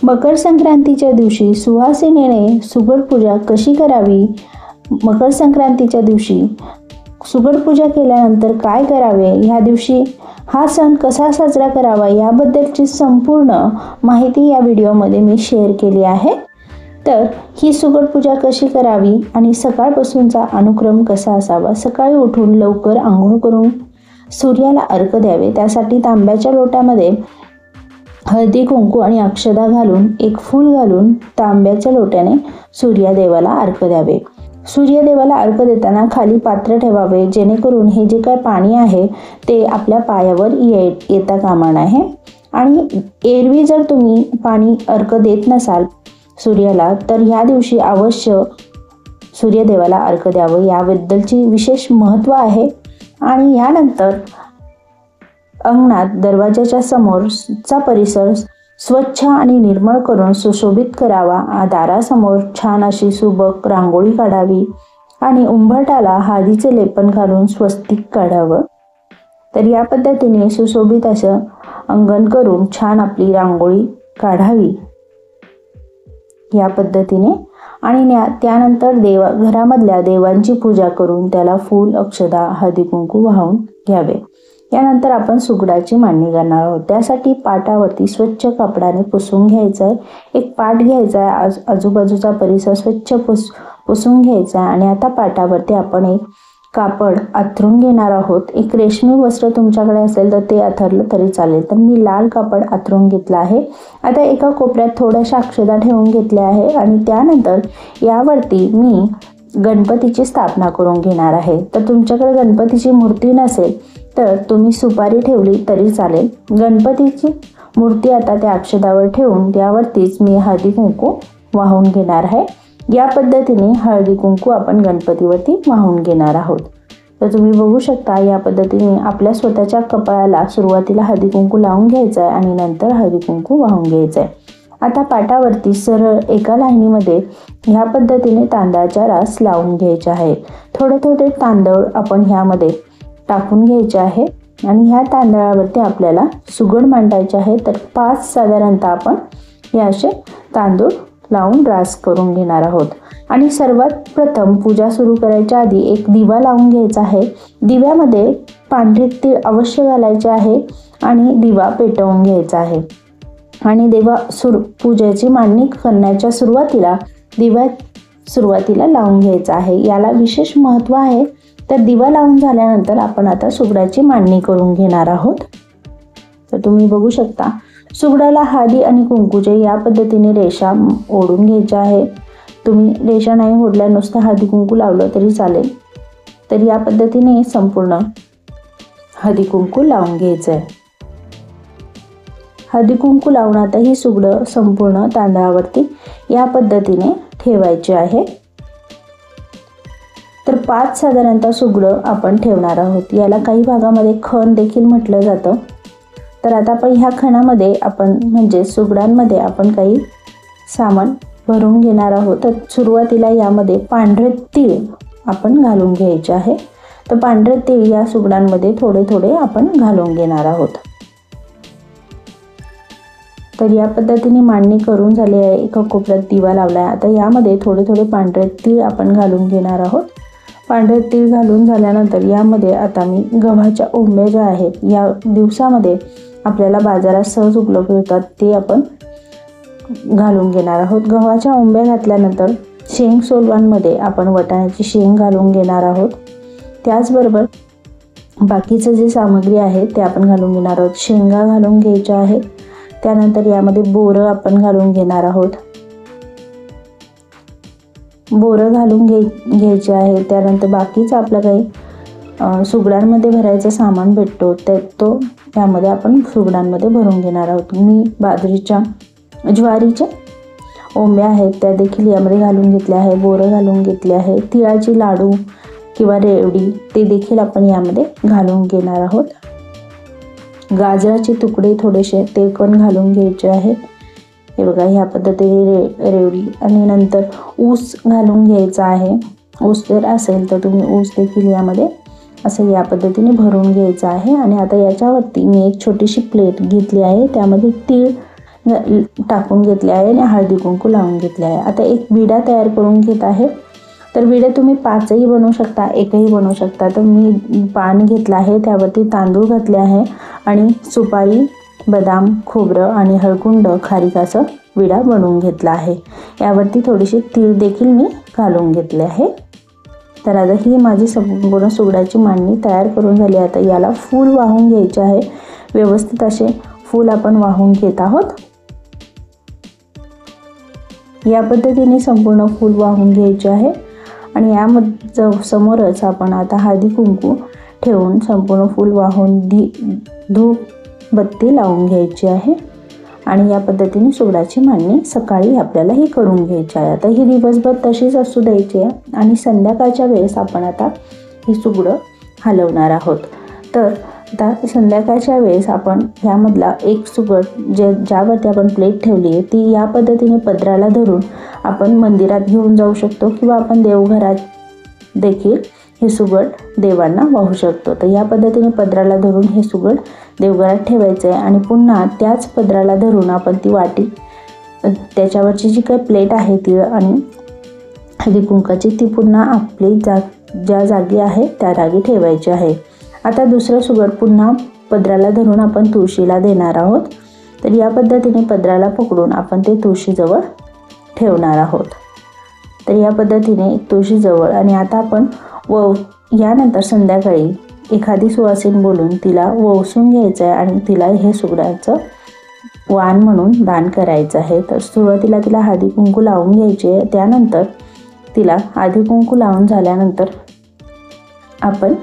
मकर संक्रांतीच्या दिवशी सुहासिनीने सुगड पूजा कशी करावी? मकर संक्रांतीच्या दिवशी सुगड पूजा केल्यानंतर काय करावे? ह्या दिवशी हा सण कसा साजरा करावा याबद्दलची संपूर्ण माहिती या व्हिडिओमध्ये मी शेअर केली आहे. तर ही सुगड पूजा कशी करावी आणि सकाळपासूनचा अनुक्रम कसा असावा? सकाळी उठून लवकर आंघोळ करून सूर्याला अर्घ्य द्यावे. त्यासाठी तांब्याच्या लोट्यामध्ये हळदी कुंकू आणि अक्षदा घालून एक फूल घालून तांब्याच्या लोट्याने सूर्यदेवाला अर्घ्य द्यावे. सूर्यदेवाला अर्घ्य देताना खाली पात्र ठेवावे, जेणेकरून हे जे काय पाणी आहे ते आपल्या पायावर येता कामा नये. आणि एरवी जर तुम्ही पाणी अर्घ्य देत नसाल सूर्याला, तर ह्या दिवशी अवश्य सूर्यदेवाला अर्घ्य द्यावं. याबद्दलची विशेष महत्त्व आहे. आणि यानंतर अंगणात दरवाजाच्या समोरचा परिसर स्वच्छ आणि निर्मळ करून सुशोभित करावा. दारासमोर छान अशी सुबक रांगोळी काढावी आणि उंबरठ्याला हळदीचे लेपन घालून स्वस्तिक काढावं. तर या पद्धतीने सुशोभित असं अंगण करून छान आपली रांगोळी काढावी या पद्धतीने. आणि त्यानंतर घरामधल्या देवांची पूजा करून त्याला फूल, अक्षदा, हळदी कुंकू वाहून घ्यावे. यानंतर आपण सुगडाची मांडणी करणार आहोत. त्यासाठी पाटावरती स्वच्छ कापडाने पुसून घ्यायचं आहे. एक पाट घ्यायचा आहे, आजूबाजूचा परिसर स्वच्छ पुसून घ्यायचा आहे. आणि आता पाटावरती आपण एक कापड अंथरून घेणार आहोत. एक रेशमी वस्त्र तुमच्याकडे असेल तर ते अंथरलं तरी चालेल. तर मी लाल कापड अंथरून घेतलं आहे. आता एका कोपऱ्यात थोड्याशा अक्षदा ठेवून घेतल्या आहे आणि त्यानंतर यावरती मी गणपतीची स्थापना करून घेणार आहे. तर तुमच्याकडे गणपतीची मूर्ती नसेल तर तुम्ही सुपारी ठेवली तरी चालेल. गणपतीची मूर्ती आता त्या अक्षदावर ठेवून त्यावरतीच मी हळदी कुंकू वाहून घेणार आहे. या पद्धतीने हळदी कुंकू आपण गणपतीवरती वाहून घेणार आहोत. तर तुम्ही बघू शकता या पद्धतीने आपल्या स्वतःच्या कपाळाला सुरुवातीला हळदी कुंकू लावून घ्यायचं आहे आणि नंतर हळदी कुंकू वाहून घ्यायचं आहे. आता पाटावरती सरळ एका लाईनीमध्ये ह्या पद्धतीने तांदळाचा रास लावून घ्यायचा आहे. थोडे थोडे तांदूळ आपण ह्यामध्ये टाकून घ्यायचे आहे आणि ह्या तांदळावरती आपल्याला सुगड मांडायचे आहे. तर 5 साधारणतः आपण हे असे तांदूळ लावून रास करून घेणार आहोत. आणि सर्वात प्रथम पूजा सुरू करायच्या आधी एक दिवा लावून घ्यायचा आहे. दिव्यामध्ये पांढरे तीळ अवश्य घालायचे आहे आणि दिवा पेटवून घ्यायचा आहे. आणि पूजेची मांडणी करण्याच्या सुरुवातीला सुरुवातीला लावून घ्यायचा आहे. याला विशेष महत्त्व आहे. तर दिवा लावून झाल्यानंतर आपण आता सुगडाची मांडणी करून घेणार आहोत. तर तुम्ही बघू शकता सुगडाला हळदी आणि कुंकूचे या पद्धतीने रेषा ओढून घ्यायच्या आहे. तुम्ही रेषा नाही ओढल्या, नुसतं हळदी कुंकू लावलं तरी चालेल. तर या पद्धतीने संपूर्ण हळदी कुंकू लावून घ्यायचं आहे. हळदी कुंकू लावून आता ही सुगडं संपूर्ण तांदळावरती या पद्धतीने ठेवायची आहे. तर 5 साधारणतः सुगडं आपण ठेवणार आहोत. याला काही भागामध्ये खण देखील म्हटलं जातं. तर आता आपण ह्या खणामध्ये आपण म्हणजे सुगडांमध्ये आपण काही सामान भरून घेणार आहोत. तर सुरुवातीला यामध्ये पांढरे तीळ आपण घालून घ्यायचे आहे. तर पांढरे तीळ या सुगडांमध्ये थोडे थोडे आपण घालून घेणार आहोत. तर या पद्धतीने मांडणी करून झाली आहे. एका कोपऱ्यात दिवा लावला आहे. आता यामध्ये थोडे थोडे पांढरे तीळ आपण घालून घेणार आहोत. पांढरे तीळ घालून झाल्यानंतर यामध्ये आता मी गव्हाच्या ओंब्या ज्या आहेत या दिवसामध्ये आपल्याला बाजारात सहज उपलब्ध होतात ते आपण घालून घेणार आहोत. गव्हाच्या ओंब्या घातल्यानंतर शेंग सोलवांमध्ये आपण वाटाण्याची शेंग घालून घेणार आहोत. त्याचबरोबर बाकीचं जे सामग्री आहे ते आपण घालून घेणार आहोत. शेंगा घालून घ्यायच्या आहेत. त्यानंतर यामध्ये बोरं आपण घालून घेणार आहोत. बोरं घालून घ्यायचे आहे. त्यानंतर बाकीचं आपलं काही सुगडांमध्ये भरायचं सामान भेटतो तो त्यामध्ये आपण सुगडांमध्ये भरून घेणार आहोत. मी ज्वारीच्या ओंब्या आहेत त्या देखील यामध्ये घालून घेतल्या आहे. बोरं घालून घेतले आहे. तिळाची लाडू किंवा रेवडी ते देखील आपण यामध्ये घालून घेणार आहोत. गाजराचे तुकडे थोडेसे ते पण घालून घ्यायचे आहे. हे बघा ह्या पद्धतीने रेवडी. आणि नंतर ऊस घालून घ्यायचा आहे. ऊस जर असेल तर तुम्ही ऊस देखील यामध्ये असं या पद्धतीने भरून घ्यायचं आहे. आणि आता याच्यावरती मी एक छोटीशी प्लेट घेतली आहे. त्यामध्ये तीळ टाकून घेतले आहे आणि हळदी कुंकू लावून घेतले आहे. आता एक विडा तयार करून घेत आहे. तर विडे तुम्ही 5ही बनवू शकता, एकही बनवू शकता. तर मी पान घेतला आहे, त्यावरती तांदूळ घातले आहे आणि सुपारी, बदाम, खोबरं आणि हळकुंड, खारीक असं विडा बनवून घेतला आहे. यावरती थोडीशी तीळ देखील मी घालून घेतले आहे. तर आता ही माझी संपूर्ण सुगडाची मांडणी तयार करून झाली. आता याला फूल वाहून घ्यायचे आहे. व्यवस्थित असे फूल आपण वाहून घेत आहोत. या पद्धतीने संपूर्ण फूल वाहून घ्यायचे आहे आणि यामध्ये समोरच आपण आता हळदी कुंकू ठेवून संपूर्ण फूल वाहून धूप बत्ती लावून घ्यायची आहे आणि या पद्धतीने सुगडाची मांडणी सकाळी आपल्याला ही करून घ्यायची आहे. आता ही दिवसभर तशीच असू द्यायची आहे आणि संध्याकाळच्या वेळेस आपण आता ही सुगडं हलवणार आहोत. तर आता संध्याकाळच्या वेळेस आपण ह्यामधला एक सुगड ज्यावरती आपण प्लेट ठेवली आहे ती या पद्धतीने पदराला धरून आपण मंदिरात घेऊन जाऊ शकतो किंवा आपण देवघरात देखील हे सुगड देवांना वाहू शकतो. तर या पद्धतीने पदराला धरून हे सुगड देवघरात ठेवायचे आहे आणि पुन्हा त्याच पदराला धरून आपण ती वाटी, त्याच्यावरची जी काही प्लेट आहे ती आणि हळदी कुंकाची ती पुन्हा आपली ज्या जागी आहे त्या जागी ठेवायची आहे. आता दुसरं सुगड पुन्हा पदराला धरून आपण तुळशीला देणार आहोत. तर या पद्धतीने पदराला पकडून आपण ते तुळशीजवळ ठेवणार आहोत. तर या पद्धतीने तुळशीजवळ आणि आता आपण यानंतर संध्याकाळी एखादी सुवासीन बोलून तिला वसून घ्यायचं आहे आणि तिला हे सुगडाचं वाण म्हणून दान करायचं आहे. तर सुरुवातीला तिला हळदी कुंकू लावून घ्यायचे आहे. त्यानंतर तिला हळदी कुंकू लावून झाल्यानंतर आपण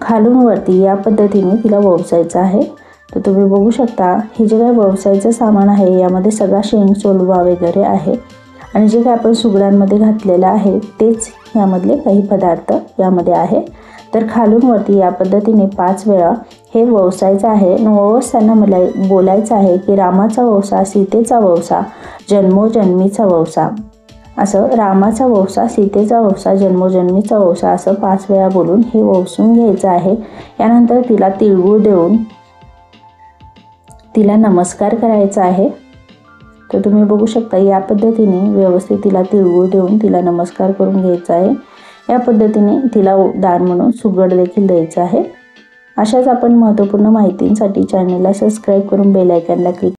खालून वरती या पद्धतीने तिला वसायचं आहे. तर तुम्ही बघू शकता हे जे काही वसायचं सामान आहे यामध्ये सगळा शेंग सोलवा वगैरे आहे आणि जे काही आपण सुगडांमध्ये घातलेलं आहे तेच यामधले काही पदार्थ यामध्ये आहे. तर खालून वरती या पद्धतीने 5 वेळा हे वसायचं आहे. वसताना मला बोलायचं आहे की रामाचा वसा, सीतेचा वसा, जन्मोजन्मीचा वसा, असं रामाचा वसा, सीतेचा वसा, जन्मोजन्मीचा वसा असं 5 वेळा बोलून हे वसून घ्यायचं आहे. यानंतर तिला तिळगुळ देऊन तिला नमस्कार करायचा आहे. तर तुम्ही बघू शकता या पद्धतीने व्यवस्थित तिला तिळगुळ देऊन तिला नमस्कार करून घ्यायचा आहे. या पद्धतीने तिला दान म्हणून सुगड देखील द्यायचं आहे. अशाच आपण महत्त्वपूर्ण माहितींसाठी चॅनलला सबस्क्राईब करून बेल आयकॉनला क्लिक